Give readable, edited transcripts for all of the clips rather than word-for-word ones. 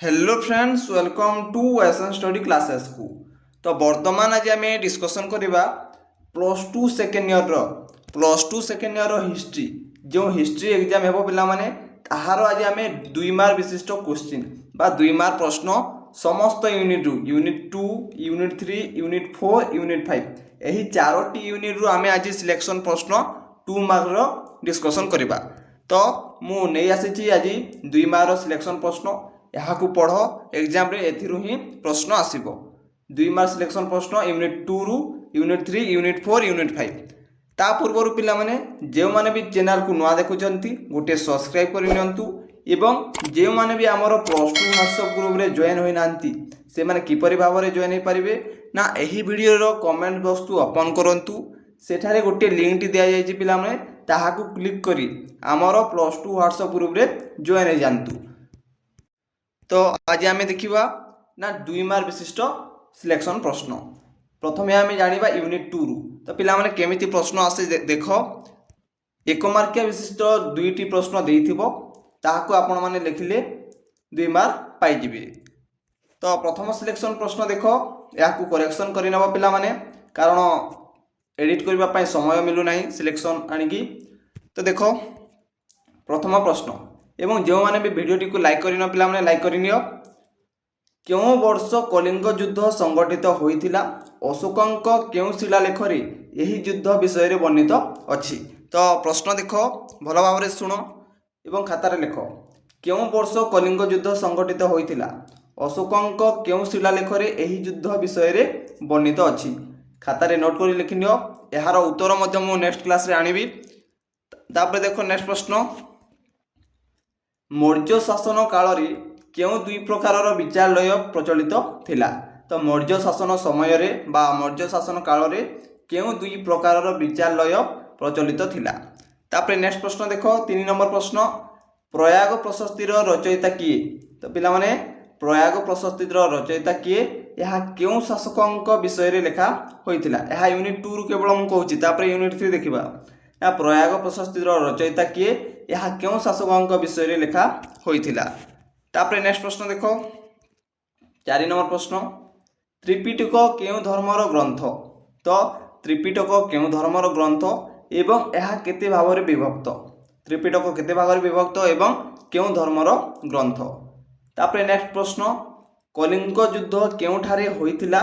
Hello friends, welcome to एसन study classes को। तो वर्तमान आज आम डिस्कसन करवा plus two second year history जो हिस्ट्री एग्जाम हे पे ताहार आज आम 2 मार्क विशिष्ट क्वेश्चन बा 2 मार्क प्रश्न समस्त यूनिट 2 यूनिट 3 यूनिट 4 यूनिट 5 यही 4टी यूनिट रु आम आज सिलेक्शन प्रश्न 2 मार्क डिस्कसन करवा। तो मु नहीं आसी आज 2 मार्क सिलेक्शन प्रश्न यहाँ पढ़ एग्जाम रे एथिरु ही प्रश्न आसीबो। 2 मार्क सिलेक्शन प्रश्न यूनिट 2 रु यूनिट 3 यूनिट 4 यूनिट 5। ता पूर्व पिला माने जे माने भी चैनल को नुआ देखुचंती गोटे सब्सक्राइब कर नियंतु एवं जे माने भी हमर प्लस 2 व्हाट्सएप ग्रुप रे जॉइन होई नांती से माने किपरि भाव रे जॉइन होई परिबे ना एही वीडियो रो कमेंट बॉक्स को ओपन करंतु। सेठारे गोटे लिंक दिया जायछि पिला माने ताहा को क्लिक करी हमर प्लस 2 व्हाट्सएप ग्रुप रे जॉइन होई जानतु। तो आज आम देखा ना 2 मार्क विशिष्ट सिलेक्शन प्रश्न। प्रथम आम जाना यूनिट 2 रु। तो पिला माने केमिति प्रश्न आसे देख 1 मार्किया विशिष्ट 2टी प्रश्न देइथिबो ताहाको आपण माने लिखिले 2 मार्क पाइजिबे। तो प्रथम सिलेक्शन प्रश्न देख याकू करेक्शन करि नबा पिला माने कारण एडिट करबा पई समय मिलु नाही सिलेक्शन आनिकी। तो देख प्रथम प्रश्न एवं जो माने भी वीडियोटी को लाइक करिनो पिला माने लाइक करिनियो। क्यों वर्ष कलिंग युद्ध संगठित होइथिला अशोकंक क्यों शिलालेख रे एही युद्ध विषय रे वर्णित अछि। तो प्रश्न देख भल भाव रे सुनो एवं खातार लेख। क्यों वर्ष कलिंग युद्ध संगठित होइथिला अशोकंक क्यों शिलालेख रे एही युद्ध विषय रे वर्णित अछि। खातारे नोट करी लिखिनियो। एहार उत्तर मध्य मु नेक्स्ट क्लास रे आनिबी। तापर देखो नेक्स्ट प्रश्न मौर्य शासन काल रे क्यों 2 प्रकार विचारालय प्रचलित थिला। तो मौर्य शासन समय रे बा मौर्य शासन काल रे क्यों 2 प्रकार विचारालय प्रचलित थिला। तापर नेक्स्ट प्रश्न देखो 3 नंबर प्रश्न प्रयाग प्रशस्तिर रचयिता किए। तो पिला माने प्रयाग प्रशस्तिर रचयिता किए यह क्यों शासकंक विषय रे लेखा होइथिला। यह यूनिट 2 रु केवल मु कहूची। तापर यूनिट 3 देखिबा या प्रयाग प्रशस्तिर रचयिता किए यह क्यों शासकंक विषय रे लेखा होइथिला। तापर नेक्स्ट प्रश्न देखो 4 नंबर प्रश्न त्रिपिटक क्यों धर्मर ग्रंथ। तो त्रिपिटक क्यों धर्मर ग्रंथ एवं यह केते भाव रे विभक्त। त्रिपिटक केते भाग रे विभक्त एवं क्यों धर्मर ग्रंथ। तापर नेक्स्ट प्रश्न कलिंग युद्ध केउठारे होइथिला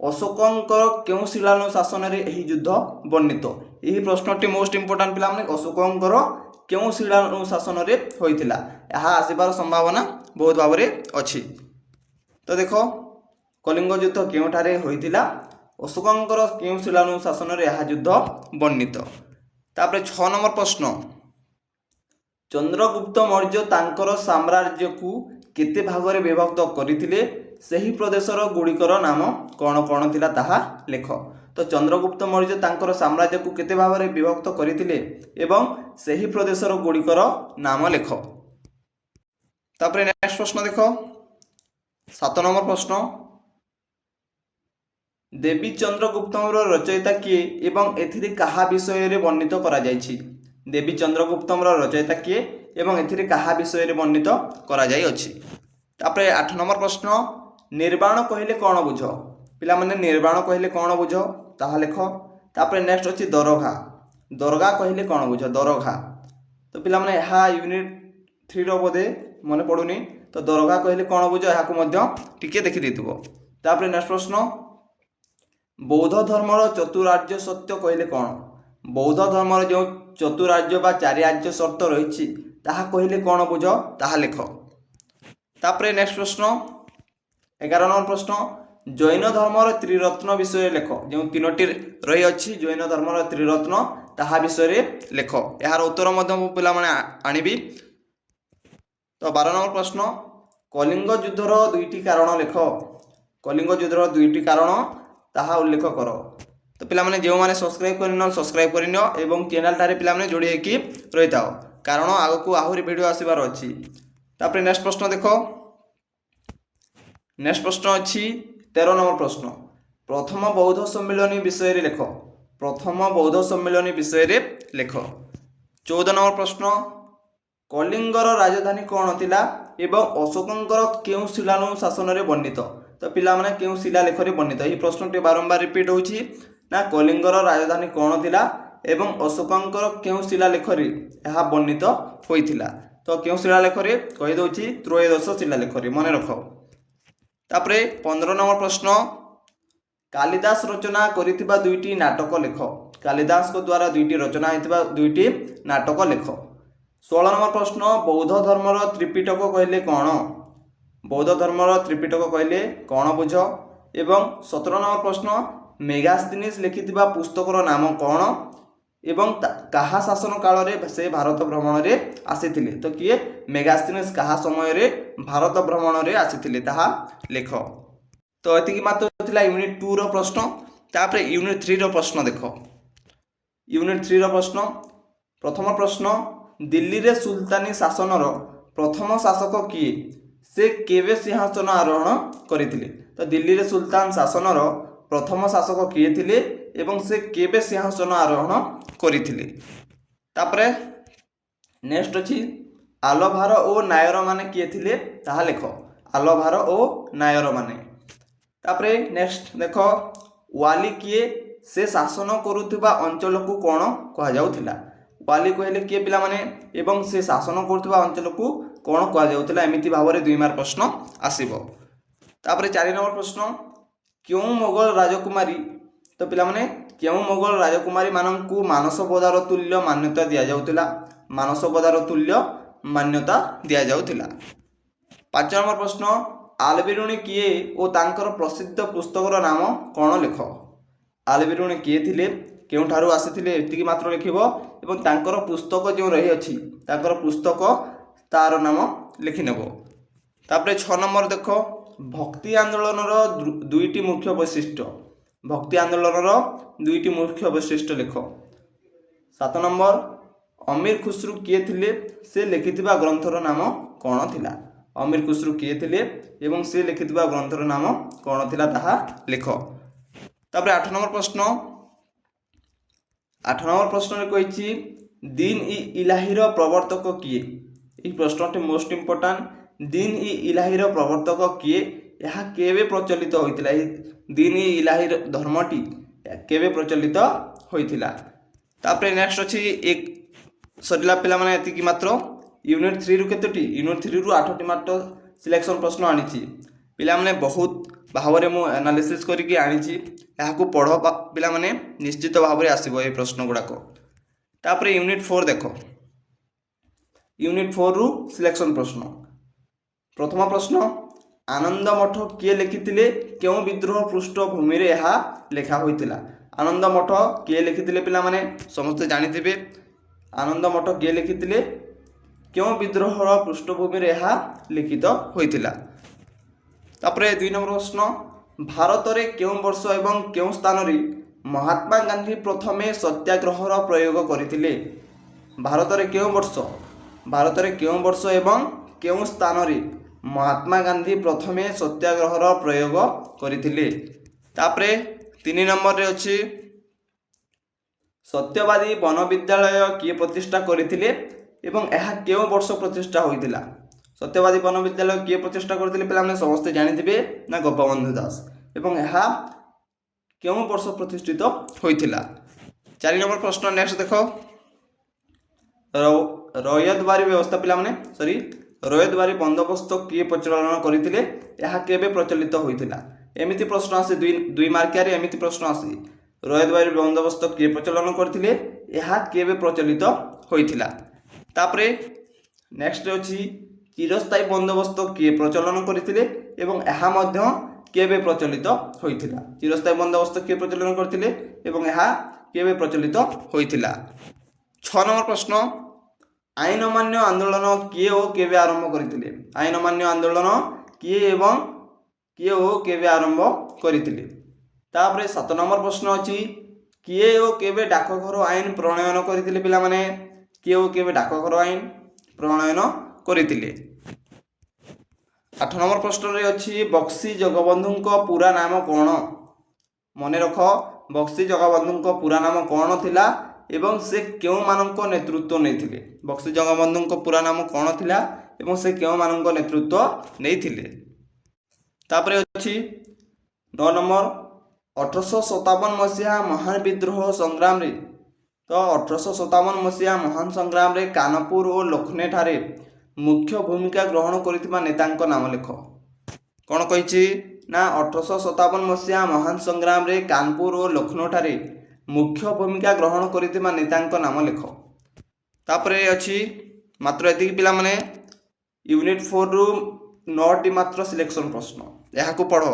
अशोकंकर क्यों शिलानुशासन रे एही युद्ध वर्णित। यही प्रश्नटी मोस्ट इंपोर्टेंट पिला माने अशोकंकर क्यों शिलानुशासन रे होइथिला यह आसीबार संभावना बहुत भाव रे अछि। तो देखो कलिंग युद्ध केउठारे होइथिला अशोकंकर क्यों शिलानुशासन रे यह युद्ध वर्णित। तापर 6 नंबर प्रश्न चंद्रगुप्त मौर्य तांकर साम्राज्य को केते भाग रे विभक्त करिथिले सही प्रदेशर गुड़िकर नाम कौन कौन थिला ताहा लेख। तो चंद्रगुप्त मौर्य तांकर साम्राज्य को केते भाग रे विभक्त करिथिले एवं सही प्रदेशर गुड़िकर नाम लेख। तापर नेक्स्ट प्रश्न देखो 7 नंबर प्रश्न देवी चंद्रगुप्त रचयिता किए एवं एथिरे कहा विषय रे वर्णित करा जायछि। देवी चंद्रगुप्त रचयिता किए एवं एथिरे कहा विषय रे वर्णित करा जाय अछि। तापर 8 नंबर प्रश्न निर्वाण कहले कौन बुझ। पिला माने निर्वाण कहले कौन बुझ ताहा लेख। तापर नेक्स्ट अछि दरघा। दरघा कहले कौन बुझ दरघा। तो पिला माने हा यूनिट 3 रो बोधे मने पडुनी। तो दरघा कहले कौन बुझ याकू मध्य टिके देखि देथिबो। तापर नेक्स्ट प्रश्न बौद्ध धर्मर चतुरार्य सत्य कहले कौन। बौद्ध धर्मर जो चतुरार्य बा चारिआर्य शर्त रही ताहा कहले कौन बुझ ताहा लेख। तापर नेक्स्ट प्रश्न 11 नंबर प्रश्न जैन धर्मर त्रिरत्न विषय लेख। जो 3टी रही अछि जैन धर्मर त्रिरत्न ताहा विषय रे लेख। यार उत्तर मध्य मु पिला माने आनिबी। तो 12 नंबर प्रश्न कलिंग युद्धर 2टी कारण लेख। कलिंग युद्धर 2टी कारण ताहा उल्लेख कर। तो पिला माने जो माने सब्सक्राइब करिनो सब्सक्राइब करिनो एवं चैनल टारे पिला माने जोड़ी हेकी रहिताओ कारण आगो को आहुरी वीडियो आसीबार अछि। तापर नेक्स्ट प्रश्न देखो नेक्स्ट प्रश्न अछि 13 नंबर प्रश्न प्रथम बौद्ध सम्मेलन विषय रे लेख। प्रथम बौद्ध सम्मेलन विषय रे लेख। 14 नंबर प्रश्न कलिंगर राजधानी कौन थिला एवं अशोकंकर केउं शिलानुशासन रे वर्णित। तो पिला माने केउं शिलालेख रे वर्णित। यही प्रश्नटी बारंबार रिपीट होउछि ना कलिंगर राजधानी कौन थिला एवं अशोकंकर केउं शिलालेख रे एहा वर्णित होइथिला। तो केउं शिलालेख रे कहि दउछि त्रयोदश शिलालेख रे मने रखो। तापरे 15 नंबर प्रश्न कालिदास रचना करिथिबा दुईटी नाटक लेख। कालिदास को द्वारा दुईटी रचना हेतिबा दुईटी नाटक लेख। 16 नंबर प्रश्न बौद्ध धर्मर त्रिपिटक कहले कौन। बौद्ध धर्मर त्रिपिटक कहले कौन बुझ। एवं 17 नंबर प्रश्न मेगास्थनीज लिखिथिबा पुस्तकर नाम कौन एवं कहा शासन काल रे से भारत भ्रमण रे आसीथिले। तो किए मेगास्थनीज कहा समय रे भारत भ्रमण रे आसीथिले ताहा लेख। तो एतिकी मात्र थिला यूनिट 2 रो प्रश्न। तापरे यूनिट 3 रो प्रश्न देखो। यूनिट 3 रो प्रश्न प्रथम प्रश्न दिल्ली रे सुल्तानी शासनर प्रथम शासक किए से केवे सिंहासन आरोहण करथिले। तो दिल्ली रे सुल्तान शासनर प्रथम शासक किए थिले एवं से केवे सिंहासन आरोहण करथिले। तापरे नेक्स्ट अछि आलभार ओ नायर माने किए थिले ताहा लेख। आलभार ओ नायर माने। तापरे नेक्स्ट देखो वाली किए से शासन करुथिबा अंचल को कोन कहा जाउथिला। वाली कहले किए पिला माने एवं से शासन करुथिबा अंचल को कोन कहा जाउथिला। एमिति भाबरे 2 मार्क प्रश्न आसीबो। तापरे 4 नंबर प्रश्न क्यों मोगल राजकुमारी। तो पिला माने क्यों मोगल राजकुमारी माननकु मानस बदार तुल्य मान्यता दिया जाउथिला। मानस बदार तुल्य मान्यता दिया जाउथिला। 5 नंबर प्रश्न आलबिरुणी किए ओ तांकर प्रसिद्ध पुस्तकर नाम कौन लेख। आलबिरुणी किए थिले केउठारु आसीथिले एतिकी मात्र लिखिबो एवं तांकर पुस्तक जो रही अछि तांकर पुस्तक तार नाम लिखि नेबो। तापरे 6 नंबर देखो भक्ति आंदोलनर दुईटी मुख्य वैशिष्ट्य। भक्ति आंदोलनर दुईटी मुख्य वैशिष्ट्य लेख। 7 नंबर अमीर खुसरू किए थिले से लिखिथिबा ग्रंथर नाम कौन थिला। अमीर खुसरू किए थिले एवं से लिखिथिबा ग्रंथर नाम कौन थिला ताहा लेख। तापरे 8 नंबर प्रश्न 8 नंबर प्रश्न रे कहिछि दीन इ इलाहीर प्रवर्तक किए। ई प्रश्नटी मोस्ट इंपोर्टेंट। दीन इ इलाहीर प्रवर्तक किए यह केवे प्रचलित होइतिला। दीन इ इलाहीर धर्मटी केवे प्रचलित होइतिला। तापरे नेक्स्ट अछि एक सरिला पिला माने एतिकी मात्र यूनिट 3 रु केतोटी यूनिट 3 रु 8टी मात्र सिलेक्शन प्रश्न आनिछि। पिला माने बहुत भावरे मु एनालिसिस करिकि आनिछि। याकू पढ़ो पिला माने निश्चित भावरे आसीबो ए प्रश्न गुडाक। तापरे यूनिट 4 देखो। यूनिट 4 रु सिलेक्शन प्रश्न। प्रथम प्रश्न आनंद मठ किए लिखिथिले केउ विद्रोह पृष्ठभूमि रे यहा लेखा होइतिला। आनंद मठ किए लिखिथिले पिला माने समस्त जानिथिबे। आनंद मठ किए लिखिथिले केउ विद्रोह पृष्ठभूमि रे यहा लिखित होइतिला। तापरे 2 नंबर प्रश्न भारत रे केउ वर्ष एवं केउ स्थान रे महात्मा गांधी प्रथमे सत्याग्रहर प्रयोग करथिले। भारत रे केउ वर्ष एवं केउ स्थान रे महात्मा गांधी प्रथमे सत्याग्रहर प्रयोग करथिले। तापरे 3 नंबर रे अछि सत्यवादी वन विद्यालय किए प्रतिष्ठा करथिले एवं एहा केउ वर्ष प्रतिष्ठा होइतिला। सत्यवादी वन विद्यालय किए प्रतिष्ठा करथिले पिला माने समस्त जानिथिबे ना गोपबंधु दास एवं एहा केउ वर्ष प्रतिष्ठित होइतिला। 4 नंबर प्रश्न नेक्स्ट देखो रयतवारी व्यवस्था पिला माने रयतवारी बंदोबस्त किए प्रचलन करथिले एहा केबे प्रचलित होइतिला। एमिति प्रश्न आसे 2 मार्किया रे एमिति प्रश्न आसे रयतवारी बंदोबस्त किए प्रचलन करथिले एहा केबे प्रचलित होइतिला। तापरे नेक्स्ट अछि चिरस्थायी बंदोबस्त किए प्रचलन करथिले एवं एहा मध्य केबे प्रचलित होइतिला। चिरस्थायी बंदोबस्त किए प्रचलन करथिले एवं एहा केबे प्रचलित होइतिला। 6 नंबर प्रश्न आईन अमान्य आंदोलन किए ओ केबे आरंभ करथिले। आईन अमान्य आंदोलन किए एवं किए ओ केबे आरंभ करथिले। तापरे 7 नंबर प्रश्न अछि किए ओ केबे डाकघर आईन प्रणयन करथिले पिला माने किए ओ केबे डाकघर आईन प्रणयन करथिले। 8 नंबर प्रश्न रे अछि बक्सी जगबंधुଙ୍କ पूरा नाम कोन। मने रख बक्सी जगबंधुଙ୍କ पूरा नाम कोन थिला ଏବଂ ସେ କେଉଁମାନଙ୍କ ନେତୃତ୍ୱ ନେଇଥିଲେ ବକ୍ସି ଜଗବନ୍ଧୁଙ୍କ ପୁରା ନାମ କ'ଣ ଥିଲା ଏବଂ ସେ କେଉଁମାନଙ୍କ ନେତୃତ୍ୱ ନେଇଥିଲେ। ତାପରେ ଅଛି 9 ନମ୍ବର 1857 ମସିହା ମହାନ ବିଦ୍ରୋହ ସଂଗ୍ରାମରେ ତ 1857 ମସିହା ମହାନ ସଂଗ୍ରାମରେ କାନପୁର ଓ ଲକ୍ଷ୍ନୌ ଠାରେ ମୁଖ୍ୟ ଭୂମିକା ଗ୍ରହଣ କରିଥିବା ନେତାଙ୍କ ନାମ ଲେଖ। କ'ଣ କହିଛି ନା 1857 ମସିହା ମହାନ ସଂଗ୍ରାମରେ କାନପୁର ଓ ଲକ୍ଷ୍ନୌ ଠାରେ ମୁଖ୍ୟ ଭୂମିକା ଗ୍ରହଣ କରିଥିବା ନେତାଙ୍କ ନାମ ଲେଖ। ତାପରେ ଅଛି ମାତ୍ର ଏତିକି ପିଲାମାନେ ୟୁନିଟ୍ 4ରୁ 9ଟି ମାତ୍ର ସିଲେକ୍ସନ୍ ପ୍ରଶ୍ନ ଏହାକୁ ପଢ଼।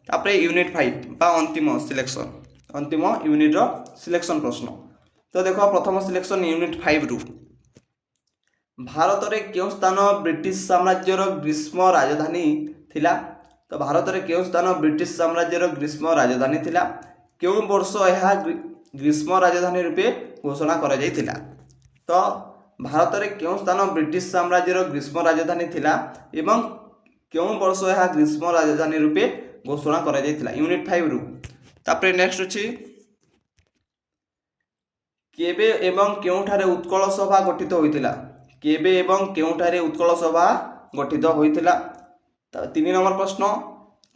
ତାପରେ ୟୁନିଟ୍ 5 ବା ଅନ୍ତିମ ୟୁନିଟ୍ର ସିଲେକ୍ସନ୍ ପ୍ରଶ୍ନ। ତ ଦେଖ ପ୍ରଥମ ସିଲେକ୍ସନ୍ ୟୁନିଟ୍ 5ରୁ ଭାରତରେ କେଉଁ ସ୍ଥାନ ବ୍ରିଟିଶ ସାମ୍ରାଜ୍ୟର ଗ୍ରୀଷ୍ମ ରାଜଧାନୀ ଥିଲା। ତ ଭାରତରେ କେଉଁ ସ୍ଥାନ ବ୍ରିଟିଶ ସାମ୍ରାଜ୍ୟର ଗ୍ରୀଷ୍ମ ରାଜଧାନୀ ଥିଲା, କେଉଁ ବର୍ଷ ଏହା ଗ୍ରୀଷ୍ମ ରାଜଧାନୀ ରୂପେ ଘୋଷଣା କରାଯାଇଥିଲା। ତ ଭାରତରେ କେଉଁ ସ୍ଥାନ ବ୍ରିଟିଶ ସାମ୍ରାଜ୍ୟର ଗ୍ରୀଷ୍ମ ରାଜଧାନୀ ଥିଲା ଏବଂ କେଉଁ ବର୍ଷ ଏହା ଗ୍ରୀଷ୍ମ ରାଜଧାନୀ ରୂପେ ଘୋଷଣା କରାଯାଇଥିଲା ୟୁନିଟ୍ 5ରୁ। ତାପରେ ନେକ୍ସଟ ଅଛି କେବେ ଏବଂ କେଉଁଠାରେ ଉତ୍କଳ ସଭା ଗଠିତ ହୋଇଥିଲା। କେବେ ଏବଂ କେଉଁଠାରେ ଉତ୍କଳ ସଭା ଗଠିତ ହୋଇଥିଲା। 3 ନମ୍ବର ପ୍ରଶ୍ନ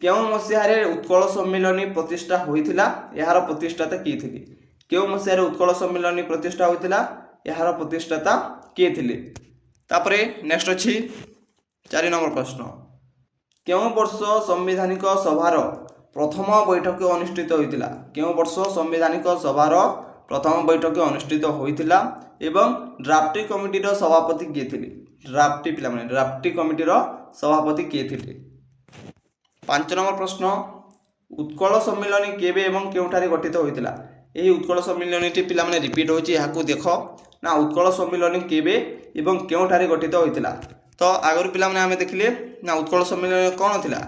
କେଉଁ ମସିହାରେ ଉତ୍କଳ ସମ୍ମିଳନୀ ପ୍ରତିଷ୍ଠା ହୋଇଥିଲା, ଏହାର ପ୍ରତିଷ୍ଠାତା କିଏ ଥିଲେ। କେଉଁ ମସିହାରେ ଉତ୍କଳ ସମ୍ମିଳନୀ ପ୍ରତିଷ୍ଠା ହୋଇଥିଲା, ଏହାର ପ୍ରତିଷ୍ଠାତା କିଏ ଥିଲେ। ତାପରେ ନେକ୍ସଟ ଅଛି 4 ନମ୍ବର ପ୍ରଶ୍ନ କେଉଁ ବର୍ଷ ସାମ୍ବିଧାନିକ ସଭାର ପ୍ରଥମ ବୈଠକ ଅନୁଷ୍ଠିତ ହୋଇଥିଲା। କେଉଁ ବର୍ଷ ସାମ୍ବିଧାନିକ ସଭାର ପ୍ରଥମ ବୈଠକ ଅନୁଷ୍ଠିତ ହୋଇଥିଲା ଏବଂ ଡ୍ରାଫ୍ଟ କମିଟିର ସଭାପତି କିଏ ଥିଲେ। ଡ୍ରାଫ୍ଟ କମିଟିର ସଭାପତି କିଏ ଥିଲେ। 5 ନମ୍ବର ପ୍ରଶ୍ନ ଉତ୍କଳ ସମ୍ମିଳନୀ କେବେ ଏବଂ କେଉଁଠାରେ ଗଠିତ ହୋଇଥିଲା। ଏହି ଉତ୍କଳ ସମ୍ମିଳନୀଟି ପିଲାମାନେ ରିପିଟ୍ ହେଉଛି, ଏହାକୁ ଦେଖ ନା ଉତ୍କଳ ସମ୍ମିଳନୀ କେବେ ଏବଂ କେଉଁଠାରେ ଗଠିତ ହୋଇଥିଲା। ତ ଆଗରୁ ପିଲାମାନେ ଆମେ ଦେଖିଲେ ନା ଉତ୍କଳ ସମ୍ମିଳନୀ କ'ଣ ଥିଲା।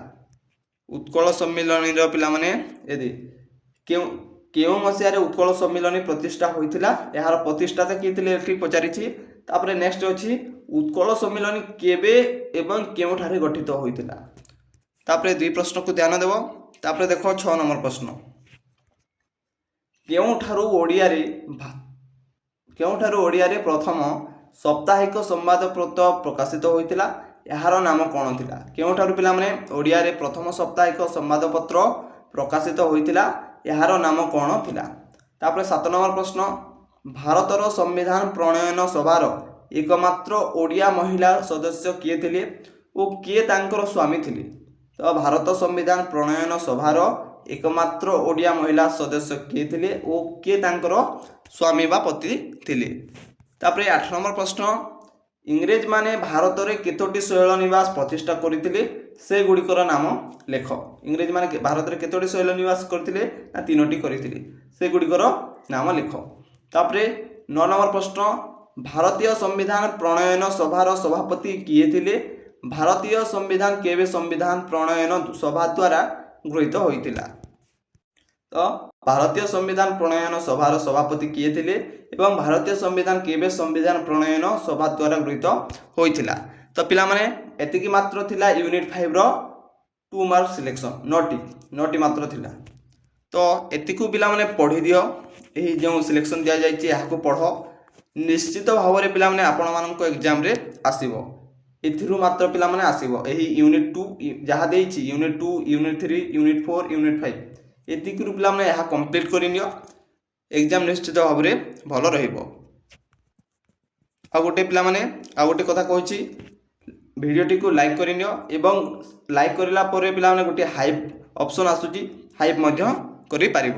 ଉତ୍କଳ ସମ୍ମିଳନୀର ପିଲାମାନେ କେଉଁ ମସିହାରେ ଉତ୍କଳ ସମ୍ମିଳନୀ ପ୍ରତିଷ୍ଠା ହୋଇଥିଲା, ଏହାର ପ୍ରତିଷ୍ଠାତା କିଏ ଥିଲେ ଏଠି ପଚାରିଛି। ତାପରେ ନେକ୍ସଟ ଅଛି ଉତ୍କଳ ସମ୍ମିଳନୀ କେବେ ଏବଂ କେଉଁଠାରେ ଗଠିତ ହୋଇଥିଲା। ତାପରେ 2 ପ୍ରଶ୍ନକୁ ଧ୍ୟାନ ଦେବ। ତାପରେ ଦେଖ 6 ନମ୍ବର ପ୍ରଶ୍ନ କେଉଁଠାରୁ ଓଡ଼ିଆରେ ପ୍ରଥମ ସାପ୍ତାହିକ ସମ୍ବାଦପତ୍ର ପ୍ରକାଶିତ ହୋଇଥିଲା, ଏହାର ନାମ କ'ଣ ଥିଲା। କେଉଁଠାରୁ ପିଲାମାନେ ଓଡ଼ିଆରେ ପ୍ରଥମ ସାପ୍ତାହିକ ସମ୍ବାଦପତ୍ର ପ୍ରକାଶିତ ହୋଇଥିଲା, ଏହାର ନାମ କ'ଣ ଥିଲା। ତାପରେ 7 ନମ୍ବର ପ୍ରଶ୍ନ ଭାରତର ସମ୍ବିଧାନ ପ୍ରଣୟନ ସଭାର ଏକମାତ୍ର ଓଡ଼ିଆ ମହିଳା ସଦସ୍ୟ କିଏ ଥିଲେ ଓ କିଏ ତାଙ୍କର ସ୍ୱାମୀ ଥିଲେ। ତ ଭାରତ ସମ୍ବିଧାନ ପ୍ରଣୟନ ସଭାର ଏକମାତ୍ର ଓଡ଼ିଆ ମହିଳା ସଦସ୍ୟ କିଏ ଥିଲେ ଓ କିଏ ତାଙ୍କର ସ୍ୱାମୀ ବା ପତି ଥିଲେ। ତାପରେ 8 ନମ୍ବର ପ୍ରଶ୍ନ ଇଂରେଜମାନେ ଭାରତରେ କେତୋଟି ଶୈଳନିବାସ ପ୍ରତିଷ୍ଠା କରିଥିଲେ, ସେଗୁଡ଼ିକର ନାମ ଲେଖ। ଇଂରେଜମାନେ ଭାରତରେ କେତୋଟି ଶୈଳନିବାସ କରିଥିଲେ ନା 3ଟି କରିଥିଲେ, ସେଗୁଡ଼ିକର ନାମ ଲେଖ। ତାପରେ 9 ନମ୍ବର ପ୍ରଶ୍ନ ଭାରତୀୟ ସମ୍ବିଧାନ ପ୍ରଣୟନ ସଭାର ସଭାପତି କିଏ ଥିଲେ। ଭାରତୀୟ ସମ୍ବିଧାନ କେବେ ସମ୍ବିଧାନ ପ୍ରଣୟନ ସଭା ଦ୍ୱାରା ଗୃହୀତ ହୋଇଥିଲା। ତ ଭାରତୀୟ ସମ୍ବିଧାନ ପ୍ରଣୟନ ସଭାର ସଭାପତି କିଏ ଥିଲେ ଏବଂ ଭାରତୀୟ ସମ୍ବିଧାନ କେବେ ସମ୍ବିଧାନ ପ୍ରଣୟନ ସଭା ଦ୍ୱାରା ଗୃହୀତ ହୋଇଥିଲା। ତ ପିଲାମାନେ ଏତିକି ମାତ୍ର ଥିଲା ୟୁନିଟ୍ 5ର 2 ମାର୍କ ସିଲେକ୍ସନ୍। 9ଟି ମାତ୍ର ଥିଲା। ତ ଏତିକୁ ପିଲାମାନେ ପଢ଼ିଦିଅ। ଏହି ଯେଉଁ ସିଲେକ୍ସନ୍ ଦିଆଯାଇଛି ଏହାକୁ ପଢ଼। ନିଶ୍ଚିତ ଭାବରେ ପିଲାମାନେ ଆପଣମାନଙ୍କ ଏକ୍ଜାମରେ ଆସିବ। ଏଥିରୁ ମାତ୍ର ପିଲାମାନେ ଆସିବ ଏହି ୟୁନିଟ୍ 2 ଯାହା ଦେଇଛି ୟୁନିଟ୍ 2 ୟୁନିଟ୍ 3 ୟୁନିଟ୍ 4 ୟୁନିଟ୍ 5 ଏତିକିରୁ ପିଲାମାନେ ଏହା କମ୍ପ୍ଲିଟ୍ କରିନିଅ। ଏକ୍ଜାମ ନିଶ୍ଚିତ ଭାବରେ ଭଲ ରହିବ। ଆଉ ଗୋଟେ କଥା କହୁଛି ଭିଡ଼ିଓଟିକୁ ଲାଇକ୍ କରିନିଅ ଏବଂ ଲାଇକ୍ କରିଲା ପରେ ପିଲାମାନେ ଗୋଟିଏ ହାଇପ୍ ଅପସନ୍ ଆସୁଛି, ହାଇପ୍ ମଧ୍ୟ କରିପାରିବ।